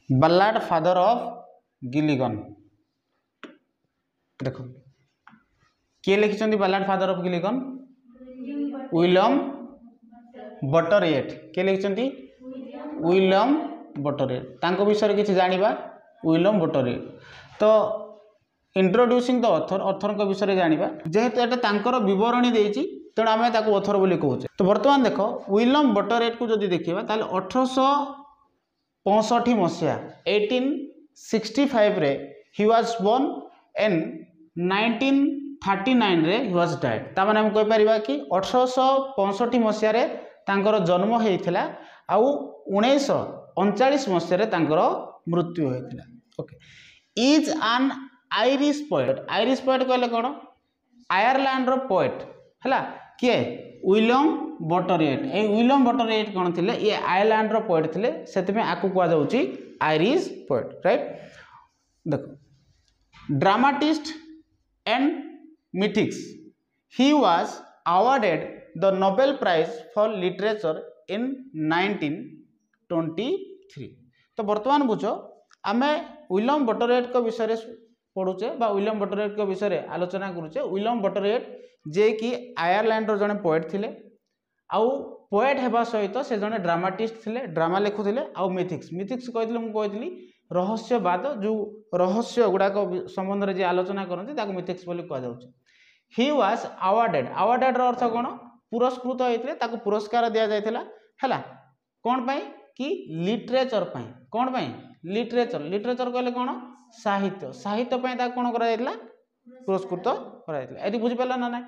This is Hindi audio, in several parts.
बल्लाड फादर ऑफ गिलिगन देखो किए लिखिं बल्लाड फादर ऑफ गिलिगन विलियम बटरयेट किए लिखिं विलियम बटरयेट तांको विषय किसी जानिबा विलियम बटरयेट तो इंट्रोड्यूसिंग द ऑथर ऑथर को विषय जानिबा जेहेतु एटा तांकर विवरणी देछि तेणु आम ताको ऑथर बोली कहूचे। तो वर्तमान देख विलियम बटरयेट को जदि देखिबा ताले 1865 मसीहा 1865 रे ही वाज बोर्न इन 1939 रे ही वाज डाइड ता माने हम कहि परिबा कि 1865 मसीहा रे तांकर जन्म हेइथिला आउ 1939 मसीहा रे तांकर मृत्यु हेइथिला। Okay is an Irish poet कहले कौन आयरलैंड रो पोएट हैला किए विलियम बटरयेट ए विलियम बटरयेट कौन थिले ये आयरलैंड रो पोएट थिले सेति में आकु कुआ जाउची आयरिश पोएट राइट। देखो dramatist and mystic he was awarded the Nobel prize for literature in 1923। तो वर्तमान बुझ आमे विलियम बटरयेट को विषय पढ़ुचे बा विलियम बटरयेट को विषय आलोचना करुचे। विलियम बटरयेट जे कि आयरलैंड जड़े पोएट थिले आउ पोएट हेबा सहित से जड़े ड्रामाटिस्ट थिले ड्रामा लिखुले आउ मिथिक्स कहली मुझे रहस्यवाद जो रहस्य गुड़ाक संबंध में जे आलोचना करती मिथिक्स बोली कहुच्छे। ही वाज अवार्डेड अर्थ कौन पुरस्कृत होते पुरस्कार दि जाता है कौन पाई कि लिटरेचर कौन पाई लिटरेचर कहले कौन साहित्य कौन करा पुरस्कृत करा बुझीपार ना ना।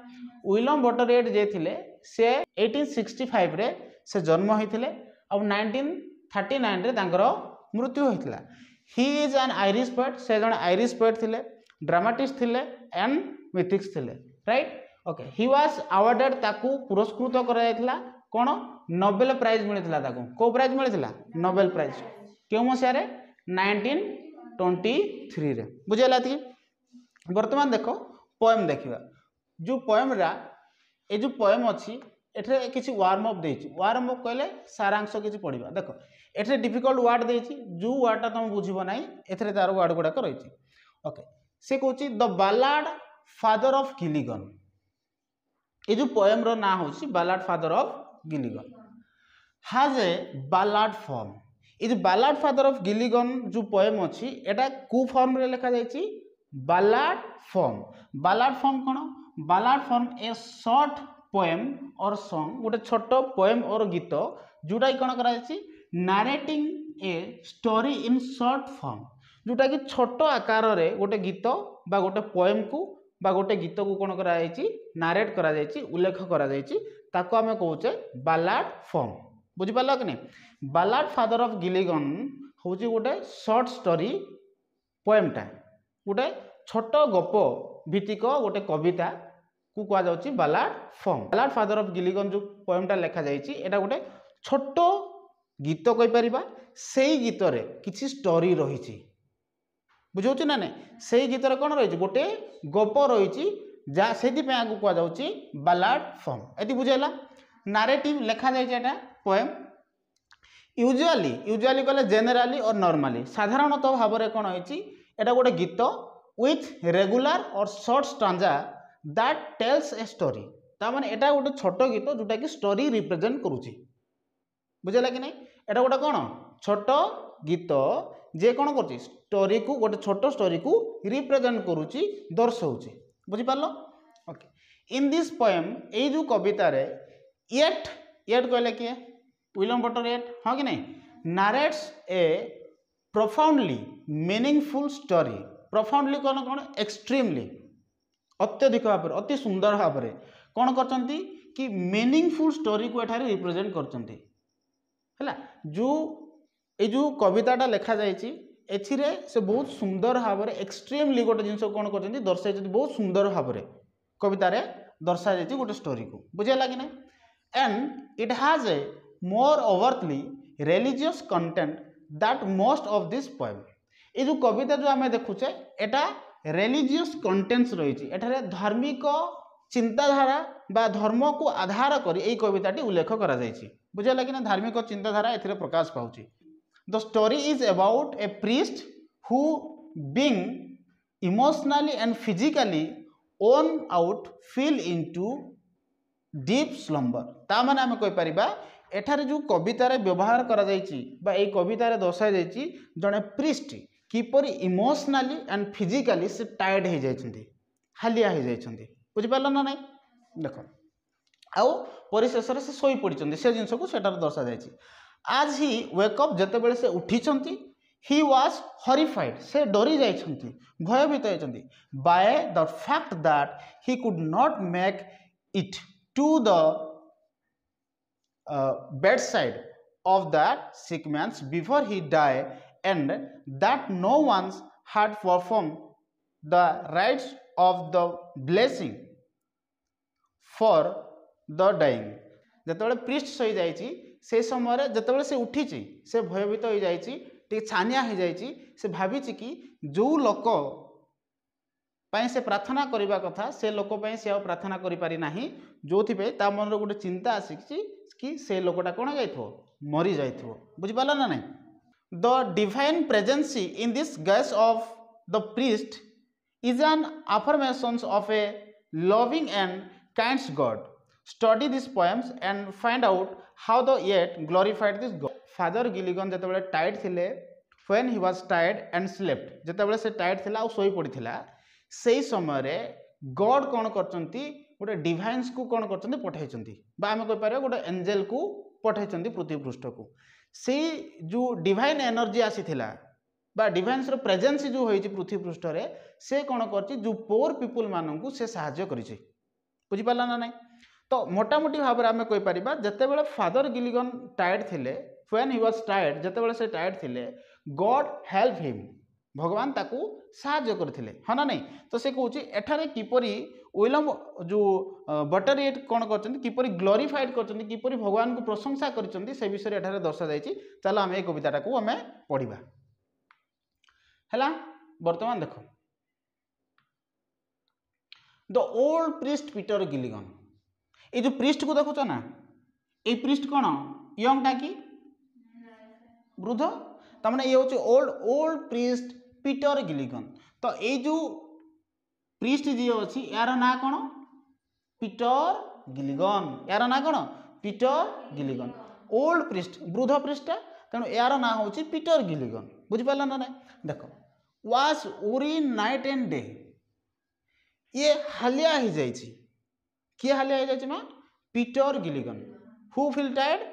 विलियम बटरयेट जे थिले से 1865 रे से जन्म होते 1939 रे तांकर मृत्यु होता। He is an Irish poet से जन आयरिश पोएट थिले ड्रामाटिस्ट थिले एंड मिथिक्स थिले right. Okay he was awarded ताकू पुरस्कृत करा जायतिला कौन नोबेल प्राइज मिलता ताकू को प्राइज मिलता नोबेल प्राइज क्यों मसीह 1923 रे बुझेला। वर्तमान देखो पोएम देखिबा जो पोएम रा ए जो पोएम अच्छी एठे किसी वार्म अप देछि वार्म अप कहले सारांश किसी पढ़िबा देखो एठे डिफिकल्ट वर्ड देछि जो वर्डटा तुम बुझिबो नाही एथरे तार वर्ड गुडा को रहिछि। ओके से कहछि the ballad Father of Gilligan ए जो पोएम रो ना होछि ballad Father of Gilligan has a ballad form. ये जो बालाड फादर ऑफ गिलिगन जो पोएम अच्छी एटा कु फॉर्म रे लिखा जाइछि बालाड फॉर्म कौन ballad form a short poem or song गोटे छोट पोएम और गीत जोटा कौन करा narrating a story in short form जोटा कि छोट आकार रे गोटे गीत बा गोटे पोएम को बा गोटे गीत को कौन करा नारेट करा उल्लेख करा ताको आमे कहूचे बालाड फॉर्म बुझिपार कि नहीं। बालाड फादर ऑफ गिलिगन हूँ गोटे शॉर्ट स्टोरी पोएमटा गोटे छोट गप भित्तिक गोटे कविता को कह जाउछि ballad form. Ballad Father of Gilligan जो पोएमटा लिखा जाइछि एटा गोटे छोट गीत कहि परिबा सेही गीत रे किछि स्टोरी रहिछि बुझौछि ना नहीं सेही गीत रे कोन रहिछि गोटे गप रहिछि जा सेति पे आगु कह जाउछि बालाड फॉर्म एति बुझेला। नारेटिव लिखा जाइछि एटा पोएम यूजुअली कहले जेनेराली और नॉर्मली साधारणतः भाव में कौन होइछि एटा गोटे गीत with regular or short stanza that tells a story तामाने एटा गोटे छोट गीत जोटा कि स्टोरी रिप्रेजेंट करूछि बुझेला कि नहीं एटा गोटे कौन छोट गीत जे कौन करूछि स्टोरी को गोटे छोट स्टोरी को रिप्रेजेंट करूछि दर्शाउछि बुझिपारलो। ओके इन दिस पोएम ए जो कविता रे येट कहले किए विलियम बटरयेट हाँ कि नहीं नारेट्स ए प्रोफाउंडली मीनिंगफुल स्टोरी प्रोफाउंडली कौन कौन एक्सट्रीमली अत्यधिक भाव अति सुंदर भाव में कौन करचंती कि मीनिंगफुल स्टोरी को एठारे रिप्रेजेंट करचंती हैला जो ए जो कविताटा लिखा जाइछि एथिरे से बहुत सुंदर भाव में एक्सट्रीमली गोटे जिनस कौन करचंती दर्शाई बहुत सुंदर भाव में कविता रे दर्शा जाइछि गोटे स्टोरी को बुझेला कि नहीं। And it has a more overtly religious content that most of this poem ये जो कविता जो आम देखुचे एटा रिलीजियस कंटेंट्स रही एठारे धार्मिक चिंताधारा बा धर्म को आधार कर कविताटी उल्लेख करा बुझेगा कि ना धार्मिक चिंताधारा ए प्रकाश पाऊँ the story is about A priest who being emotionally and physically own out feel into deep slumber. ता माने आम कहि परिबा एठारे जो कवितार व्यवहार करा जायछि बा ए कवितार दर्शाई जायछि जणे प्रीस्ट किपरि इमोशनली एंड फिजिकली से टायर्ड हो जाइछन्ति हालिया हो जाइछन्ति बुझि पारल ना नै देख आउ परिशेष से सोई पड़िछन्ति से जिंस को सेटार दर्शा जायछि आज ही वेकअप जेतेबेले से उठिछन्ति ही वाज हॉरिफाइड से डरी जाइछन्ति भयभीत होइछन्ति by the fact that he could not make it to the bedside of that sick man before he died, and that no one had performed the rites of the blessing for the dying। जेतेबेले प्रीस्ट सही जाइछि से समय जेतेबेले से उठिछि से भयभीत हो जाइछि टे छानिया हो जाइछि से भाबिछि कि जो लोक पाई से प्रार्थना करने कथा से लोक पाई से प्रार्थना करि पारि नाही जोथि पे ता मन रो गोटे चिंता आसी कि से लोकटा कौन जाइथो मरी जाइथो बुझि पाला ना नहीं। The divine presence in this guise of the priest is an affirmation of a loving and kind God. Study this poems and find out how the Yeats glorified this God. Father Gilligan जेतेबेले टायर्ड थिले when he was tired and slept जेतेबेले से टायर्ड थिला आ सोई पड़िथिला से समय रे गॉड कौन करचंती गोटे डिवाइन्स को कौन करचंती पठाइचंती बा आमे कहि पारे गोटे एंजेल को पठाइचंती पृथ्वी पृष्ठ को से जो डिवाइन एनर्जी आसीथिला बा डिवाइन्स रो प्रेजेंस जो होई पृथ्वी पृष्ठ रे से कौन करची जो पोर पीपल माननकु से सहायता करिछि बुझि पाला ना नहीं। तो मोटा मोटी भाव आमे कहि परिबा जेतेबेले फादर गिलिगन टायर्ड थिले व्हेन ही वाज टायर्ड जेतेबेले से टायर्ड थिले गॉड हेल्प हिम भगवान ताकू साहाय्य करथिले हाँ ना नहीं। तो से कहूँ एठारे किपरि विलियम जो बटरवर्थ कौन करछन्ति किपरि ग्लोरीफाइड करछन्ति किपरि भगवान को प्रशंसा करछन्ति से विषय एठारे दर्शा जायछि। चलो आम ए कविताटा को आम पढ़िबा हैला। वर्तमान देखो the old priest Peter Gilligan ये जो प्रीस्ट को देखुच ना ये प्रीस्ट कौन यंग टा कि वृद्ध तमाने ये हूँ ओल्ड प्रीस्ट पीटर गिलिगन। तो ये जो प्रीस्ट जी अच्छी यार ना कौन पीटर गिलिगन यार ना कौन पीटर गिलिगन ओल्ड प्रीस्ट वृद्ध प्रीस्ट तेणु यार ना हूँ पीटर गिलिगन बुझिपार ना ना देख वाज ओरी नाइट एंड डे ये हालिया हो जाए किए हालिया हो जाए Peter Gilligan who feel tired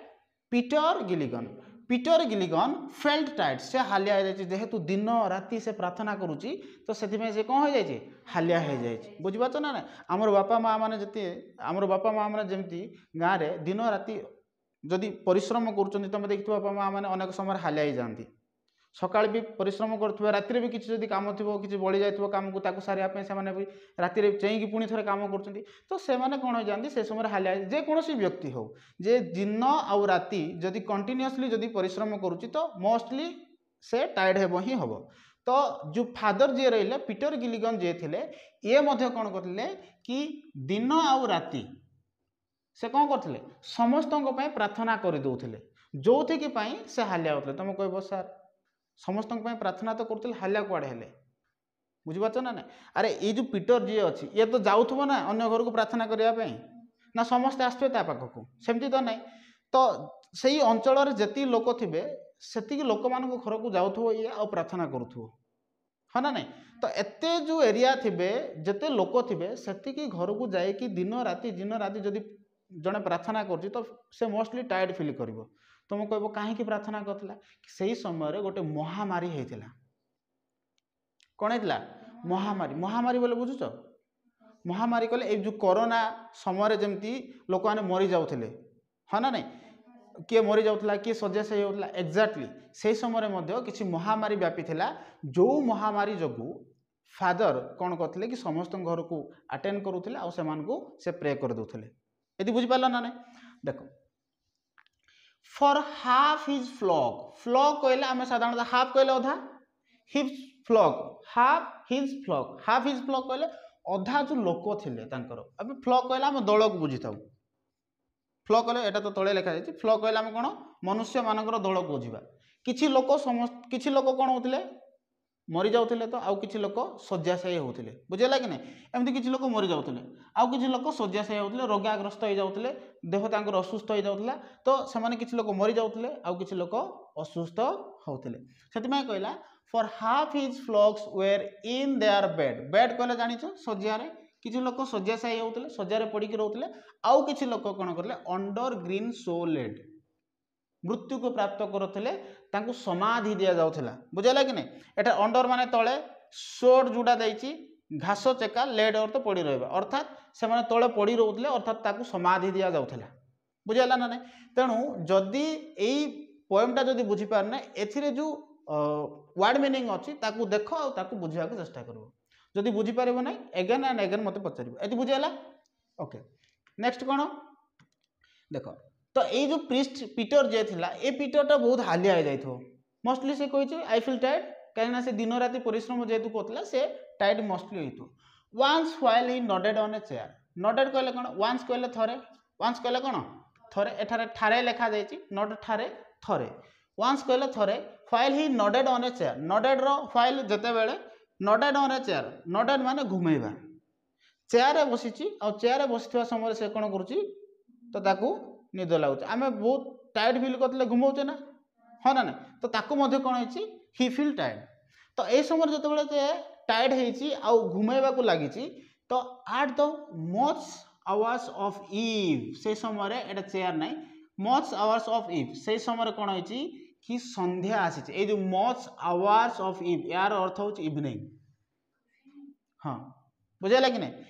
Peter Gilligan Peter Gilligan felt tired से हालिया हो जाए जेहेतु दिन राति से प्रार्थना करुच्ची तो से कौन हो जाए हालिया हो जाए बुझीपाच ना ना। आमर बापा माँ मैंने जी आमर बापा माँ मैंने जमी गाँव में दिन राति जदि परिश्रम कर तुम देखिए बापा माँ मैंने अनेक समय हालिया हो जाती सकाळ भी परिश्रम करुवे राति भी किसी जदि कम थी किसी बढ़ी जाए कम को सारे से भी राति चेईकि पुणी थे कम कर तो से कौन हो जाती से समय हालिया जेकोसी व्यक्ति हो जे दिन आउ राति जदि कंटिन्यूअसली जदि परिश्रम करुच्ची तो मोस्टली से टायर्ड हेब ही हम। तो जो फादर जी रही पीटर गिलिगन जे थे ये कौन करते कि दिन आउ राति से कौन करते समस्त प्रार्थना करदे जो थी से हालिया होते तुम कह सार समस्त प्रार्थना तो करते हालिया कुआड़े हेले बुझीपार ना ना। अरे ये जो पीटर जी अच्छी ये तो जाऊथबो ना अन्य घर को प्रार्थना करने ना समस्ते आसपे पाखक सेमती तो नहीं। तो सही अंचल जी लोक थे से लोक मान घर को जाऊथबो ये आ प्रार्थना करूथबो हाँ ना नहीं। तो एते जो एरिया थे जिते लोक थे से घर को जाकि दिन राति जदि जड़े प्रार्थना कर तो से मोस्टली टायर्ड फिल कर तुम कह कहीं प्रार्थना करता से समय गोटे महामारी होता कौन होता महामारी महामारी बोले बुझुच महामारी कहले जो कोरोना समय जमी लोक मैंने मरी जाते हाँ ना नहीं किए मरी जाता किए शଯ୍याशायी होता एक्जाक्टली से समय किसी महामारी व्यापी जो महामारी जो फादर कौन करते कि समस्त घर को अटेंड करुले आ से प्रे कर दूसरे यदि बुझीपार ना नहीं। देख फॉर हाफ हिज फ्लॉक कहले आम साधारणतः हाफ कहले अधा हिज फ्लॉक कहले अधा जो लोक थे अब फ्लॉक कहले आम दल को बुझी था फ्लॉक कहले एटा तो तले लिखा जाए फ्लॉक कहले आम कौन मनुष्य मानकर दल को बुझा किछि लोक कौन होते मरी जाते तो आउ किछि लोक शଯ୍याशायी होते बुझेगा कि नहीं एमती किछि लोक मरी जाते आउ किछि लोक शଯ୍याशायी होते रोगाग्रस्त हो जाते देह तांकर असुस्थ हो जाता तो से किछि लोक मरी जाते आउ किछि लोक असुस्थ होते से कहला for half his flocks were in their bed कहले जानिछ शଯ୍यारे किछि लोक शଯ୍याशायी होते शଯ୍यारे पड़ी रोते आउ किछि लोक कौन करले अंडर ग्रीन सोलेड मृत्यु को प्राप्त करुले तांकु समाधि दि जाउथला बुझेला कि नहीं एटा अंडर माने तळे सोड जुडा देछि घास चेका लेड अर्थ पड़ी रहबा अर्थात से माने तळे पड़ी रहउतले अर्थात ताकु समाधि दि जाउथला बुझेला ना नहीं तेणु जदि एई पोएमटा जदि बुझी पारना एथिरे जो वर्ड मीनिंग अछि ताकु देखो आ ताकु बुझिया के चेष्टा करबो जदि बुझी पारिबो नै अगेन एंड अगेन मते पचारिबो एति बुझेला ओके नेक्स्ट कोन देखो तो ये जो प्रीस्ट पीटर जे थिला ए पीटरटा बहुत हालिया हो जाइथो मोस्टली से कहि आई फील टायर्ड कहीं से दिन राति परिश्रम जेतु कोतला से टायर्ड मोस्टली होइथो once while he nodded on a chair nodded कहले कोन वंस कहले थरे वंस कहले कोन थरे एठारे ठारे लिखा जायछि नॉट ठारे थरे वंस कहले थरे while he nodded on a chair nodded रो व्हाइल जते बेले nodded on a chair nodded माने घुमेबा चेयर रे बसिछि आ चेयर रे बसिथवा समय से कोन करूछि तो ताकू निद लगुच आम बहुत टायर्ड फिल करते घुमाऊे ना हाँ ना तो ताकू मध्य कौन है ही फिल टायर्ड तो यह समय जो टायर्ड हो घुमेबा को लगी तो at the much hours of इव से समय एटा चेयर ना मच आवर्स ऑफ इव से समय कौन है कि संध्या आसी जो मच आवर्स ऑफ इव यार अर्थ हूँ इवनिंग हाँ बुझेगा कि नहीं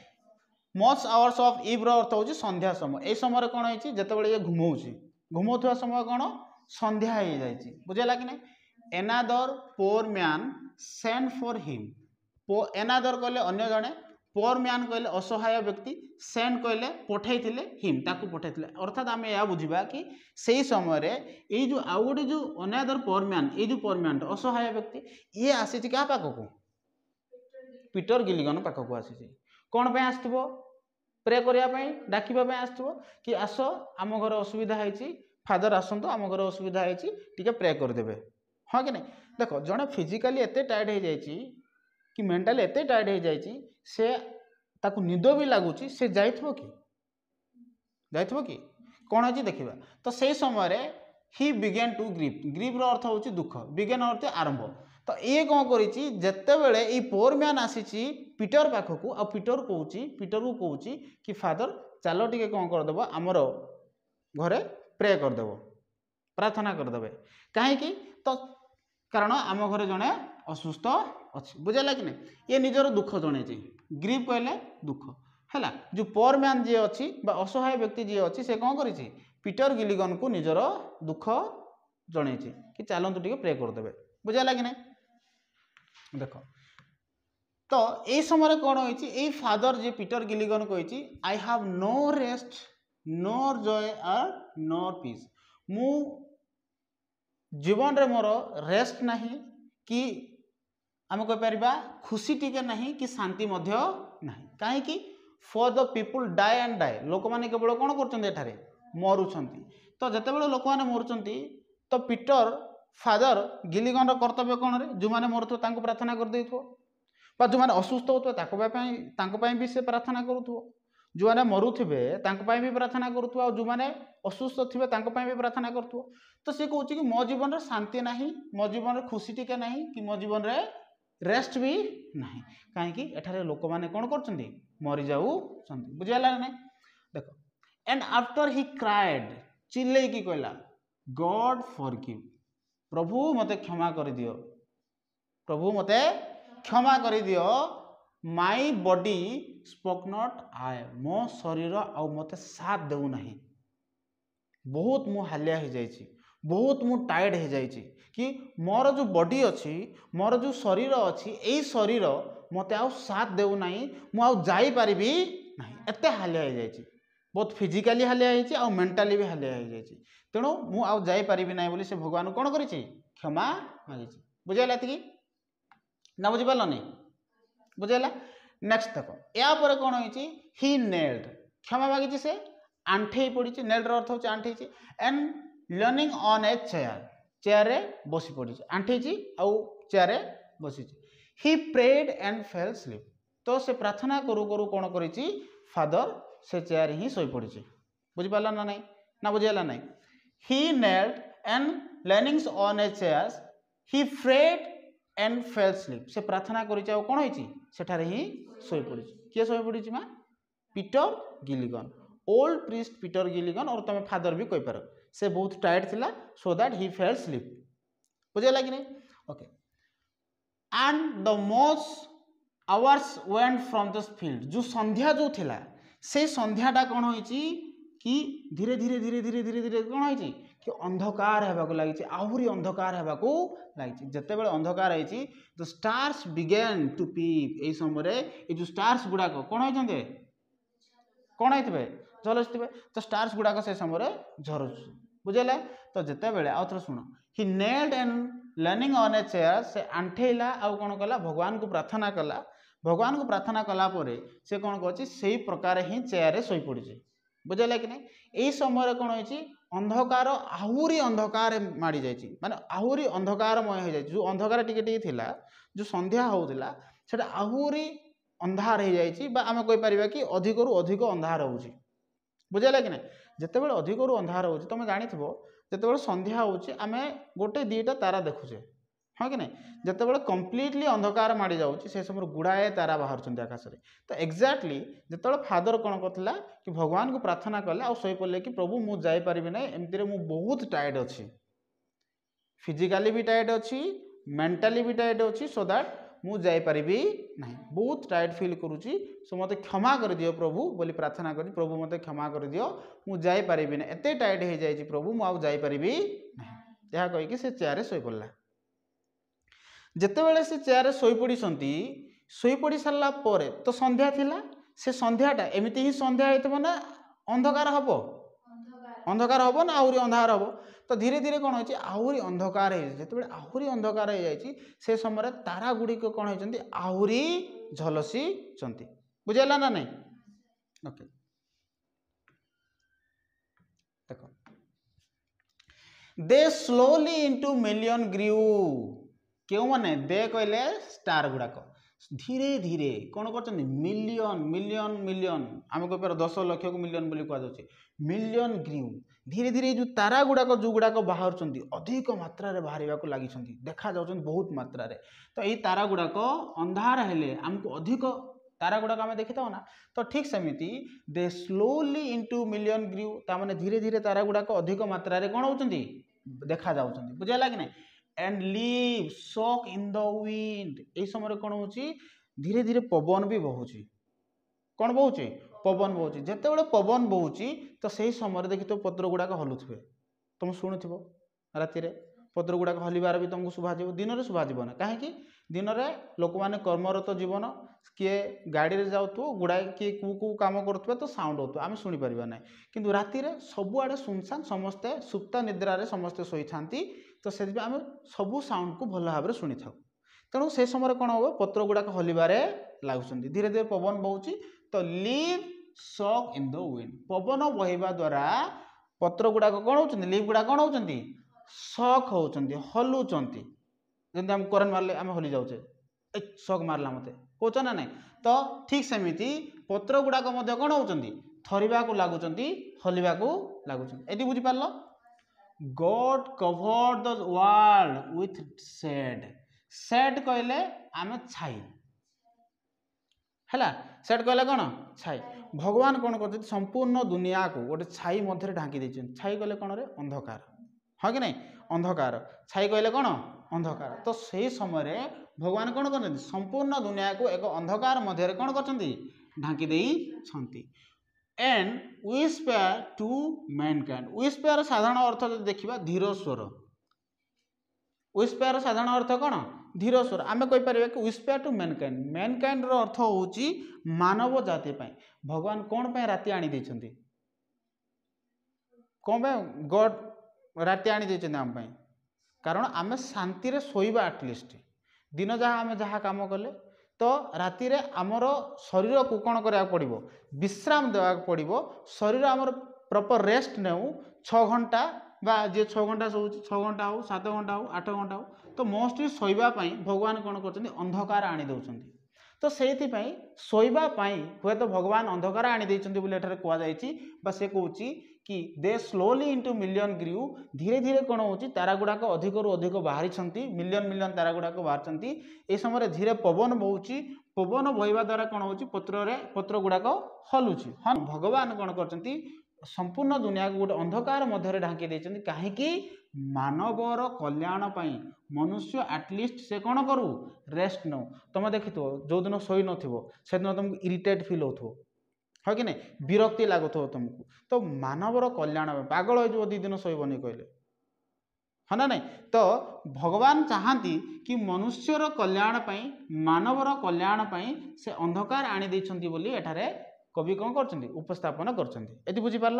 मच आवर्स ऑफ इव रो अर्थ हूँ संध्या समय ए समय कौन है जिते ये घुमाऊा समय कौन संध्या हो जाए बुझेगा कि नहीं another poor man send for him another कहले अन्य जड़े पोर मैन कहले असहाय व्यक्ति सेंड कहले पठे हिम ताकू पठे अर्थात आम यह बुझा कि से समय ये जो आउ गोटे जो अनादर पोर मैन ये जो पोर मैन असहाय व्यक्ति ये आसी क्या पाखक पीटर गिलिगन पाखक आसी कौन पे आसो प्रे करने डाकवाई आसो कि आस आम घर असुविधा है फादर आसतु आम घर असुविधा है प्रे करदे हाँ कि नहीं देख जड़े फिजिकाली एत टायर्ड हो जाए कि मेंटाली एत टायर्ड हो जाए से ताकू निद भी लगुच से जाइथबो कि कौन है देखा तो से समय ही बिगेन टू ग्रीव ग्रीव अर्थ हूँ दुख बिगेन अर्थ आरंभ तो ये कौन करते ये पोर मैन आसी पीटर पाखक आ पीटर को कहूँ कि फादर चलो टे कौन करदेव आमर घरे प्रे करदेव प्रार्थना करदे कहीं तो कारण आम घर जड़े असुस्थ अच्छे बुझेगा कि नहीं ये निजर दुख जन ग्रीव कहले दुख है जो पोर मैन जी अच्छी असहाय व्यक्ति जी अच्छी से कौन कर पीटर गिलिगन को निजर दुख जन कि चलतु टे प्रे करदे बुझेगा कि नहीं देख तो ये समय कौन हो फादर जी पीटर गिलिगन कही I have no rest nor joy आर नोर पीस मु जीवन रे मोर रेस्ट नहीं कि आम कहीपर खुशी टिके नहीं कि शांति मध्य नहीं कहीं for the people died and died लोक मैंने केवल कौन कर मरुंट तो जिते बड़े लोक मैंने मरुंट तो पीटर फादर गिलिगन कर्तव्य कौन रे जो मैंने मरुथो प्रार्थना कर देथो जो मैंने असुस्थ होता भी से प्रार्थना करूथो जो मैंने मरुवे भी प्रार्थना करूथो जो मैंने असुस्थ थे भी प्रार्थना करूथो तो सी कहूँ कि मो जीवन में शांति नहीं मो जीवन में खुशी टिके नहीं कि मो जीवन में रेस्ट भी नहीं कहीं एठारे लोक मैंने कौन कर मरी जाऊ बुझेगा ना देख एंड आफ्टर ही क्राइड चिल्ले की कहला गॉड फॉरगिव प्रभु मते क्षमा कर दियो प्रभु मते क्षमा कर दियो my body spoke not I मो शरीर आउ मते साथ देउ नहीं बहुत मु हालिया हो जाइए बहुत मु टायर्ड हो जाइए कि मोर जो बॉडी अच्छी मोर जो शरीर अच्छी यही शरीर मते आउ साथ देउ नहीं मु आउ जाई परिबी नहीं एते हालिया हो जाइए बहुत फिजिकाली हालिया होइछि आ मेंटाली भी हालिया हो जाइए तेणु मु आउ जाई परिबी नहीं बोली से भगवान कौन करिछि क्षमा मागिछि बुझेला कि ना बुझी पारलनी बुझेला नेक्स्ट देख या पर कौन होइछि ही नेल्ड क्षमा मागिछि से आंठे पड़ी नेल्ड अर्थ होछि आंठे and leaning on a chair chair रे बसी पड़ी आंठी आउ चेयर रे बसी he prayed and fell sleep तो से प्रार्थना करू करू कौन करी फादर से चेयर ही शोई पड़ी बुझिपारा ना नहीं ना बुझीगला नहीं he knelt and leanings on a chair he prayed and fell sleep से प्रार्थना करी कौन होठार ही शोई पड़ी किए शोई पड़ी माँ Peter Gilligan old priest Peter Gilligan और तुम फादर भी कही पार से बहुत टायर्ड थिला so that he fell sleep बुझेगा कि नहीं okay and the moth hours went from the field जो संध्या जो थिला से संध्याटा कौन होइची कि धीरे धीरे धीरे धीरे धीरे धीरे कौन होइची कि अंधकार हेबाकू लागिची आहुरी अंधकार हेबाकू लागिची जेतेबेले अंधकार होइची the stars began to peep एई समय ए जो स्टार्स गुडाको कौन होइचंदे कौन होइतबे झलसथिबे तो स्टार्स गुडाको से समय झरुछ बुझेला तो जेतेबेले आउ थोड़ा सुनो he knelt and leaning on a chair से आंठेला आउ कौन कला भगवान को प्रार्थना कला भगवान को प्रार्थना कला परे से कौन कर से प्रकार ही चेयर रे शोई पड़ी बुझेगा कि नहीं यही समय कौन होइची अंधकार आहुरी अंधकार माड़ी जाइए माने आहुरी अंधकारमय हो जाए जो अंधकार टिके टिके थिला जो संध्या होउतिला सेटा आहुरी अंधार हो जाइए आम कहीपर कि अधिक रु अधिक अंधार होउची बुझेगा कि नहीं जितेबाला अधिक रु अंधार हो तुम जानिथिबो जितेबाला संध्या होउची आमे गोटे दीटा तारा देखुचे हाँ कि नहीं जितेबाला कंप्लीटली अंधकार माड़ी जाउची से समय गुड़ाए तारा बाहर आकाश में तो एक्जाक्टली जितेबाला फादर कौन करथिला कि भगवान को प्रार्थना कले आ शोई पड़े कि प्रभु मु जाई परिबि नै एमती मु बहुत टायर्ड अच्छी फिजिकाली भी टायर्ड अच्छी मेंटली भी टायर्ड अच्छी सो दैट मु जाई परिबि नहीं बहुत टायर्ड फील करुची सो मते क्षमा कर दियो प्रभु बोली प्रार्थना करी प्रभु मते क्षमा कर दियो मु जाई परिबि नै एते टायर्ड हो जाई प्रभु मु आउ जाई परिबि नहीं यह कहि कि से चेयर रे शोई पड़ला जेतेबेले से चेयर रे शोई पड़ी सारा पर तो संध्या थिला से संध्याटा एमती ही संध्या होइतबो ना अंधकार हबो ना आहुरी अंधार हबो तो धीरे धीरे कौन होइछि आहुरी अंधकार हो जेतेबेले आहुरी अंधकार हो जाइछि से समय तारा गुड़िक कौन होइछन्ति आहुरी झलसी चंती बुझेला ना नहीं ओके देखो दे स्लोली इनटू मिलियन ग्रू क्यों माने दे कहले स्टार गुड़ाक धीरे धीरे कौन कर मिलियन मिलियन मिलियन आम कहीपर 10 लाख को मिलियन बोली कहुच्छे मिलियन ग्रू धीरे धीरे जो तारा गुड़ाक जो गुड़ाक बाहर अधिक मात्रा बाहर लगी देखा जाऊँ बहुत मात्रा तो ये तारा गुड़ाक अंधार हेले आमको अधिक तारा गुड़ाक आम देखी था ना तो ठीक सेमती दे स्लोली इनटू मिलियन ग्रू ताने धीरे धीरे तारा गुड़ाक अधिक मात्रा कौन होती देखा जाऊँ बुझेगा कि नहीं and leave sock in the wind यही समय कौन हो धीरे धीरे पवन भी बहुची कौन बहुची पवन बहुची जितेबाला पवन बहुची तो सही समय देखी तो पत्र गुड़ाक हलुथे तुम शुणुव राति पत्र गुड़ाक हलिबार भी तुमको शुभाज दिन में शुभाज ना कहीं दिन में लोक मैंने कर्मरत जीवन किए गाड़ी में जाऊ गुड़ाए किए कौ कम करुवे तो साउंड होता आम शुणी पार ना कि राति सबुआड़े सुनसान समस्ते सुप्ता निद्रा समस्ते शोई था तो से आम सबू साउंड को भल भाव शुणी था तेणु से समय कौन हम पत्र गुड़ाक हलिबारे लगुच धीरे धीरे पवन बहुची तो leave sock in the wind पवन बहवा द्वारा पत्र गुड़ाक कौन हो लीव गुड़ा कौन होती सॉक होती हलुंट जमी आम करेन्ट मारे आम हली जाऊे सॉक मारला मत कौच ना नहीं तो ठीक सेमती पत्र गुड़ाक कौन होती थरिबा को लगुंट हलिबा को लगुंट ये बुझीपार God covered the world with shade shade कहले आम छाई है shade कहले कौन छाई भगवान कौन कर संपूर्ण दुनिया को गोटे छाई मध्य ढांकी देते छाई कहले कौन रे अंधकार हाँ कि नहीं अंधकार छाई कहले कौन अंधकार तो से समय भगवान कौन कर संपूर्ण दुनिया को एक अंधकार मध्य कौन कर ढांकी देइछंती and whisper to mankind whisper साधारण अर्थ जो देखा धीर स्वर व्हिस्पर साधारण अर्थ कौन धीर स्वर आम कहीपर कि व्हिस्पर टू मैनकाइंड अर्थ होची मानव जाति भगवान कौन पे राति आनी देछंती कौन पे गॉड राति आनी देछंती आम कारण आम शांति रे सोइबा एटलिस्ट दिन जहाँ आम जहाँ काम कले तो राति रे आमर शरीर को कौन करा पड़ो विश्राम देवा पड़ो शरीर आमर प्रॉपर रेस्ट नेऊ 6 घंटा बा जी 6 घंटा शोच 6 घंटा हो 7 घंटा हो 8 घंटा हो तो मोस्टली शोवाई भगवान कौन कर अंधकार आनी दौरान तो से शोवाई हुए तो भगवान अंधकार आनी कहुई से कौन कि दे स्लोली इंटू मिलियन ग्रीव धीरे धीरे कौन हो तारा गुड़ाक अधिक रु अधिक बाहरी मिलियन मिलियन तारा गुड़ाक बाहर ये समय धीरे पवन बहुची पवन बहवा द्वारा कौन हो पत्र गुड़ाक हलुची हाँ भगवान कौन कर संपूर्ण दुनिया को गोटे अंधकार मध्य ढांकी देते कहीं मानवर कल्याण मनुष्य एटलिस्ट से कौन करू रेस्ट नौ तुम देखी जो दिन शोई नथिबो तुमको इरिटेट फील हो है कि नहीं विरक्ति लगुव तुमको तो मानवर कल्याण पागल हो दी दिन शोबनी कहले हाँ ना नहीं तो भगवान चाहती कि मनुष्यर कल्याण मानवर कल्याण से अंधकार आनी देइछंती बोली एठारे कवि कौन कर उपस्थापन कर बुझीपार।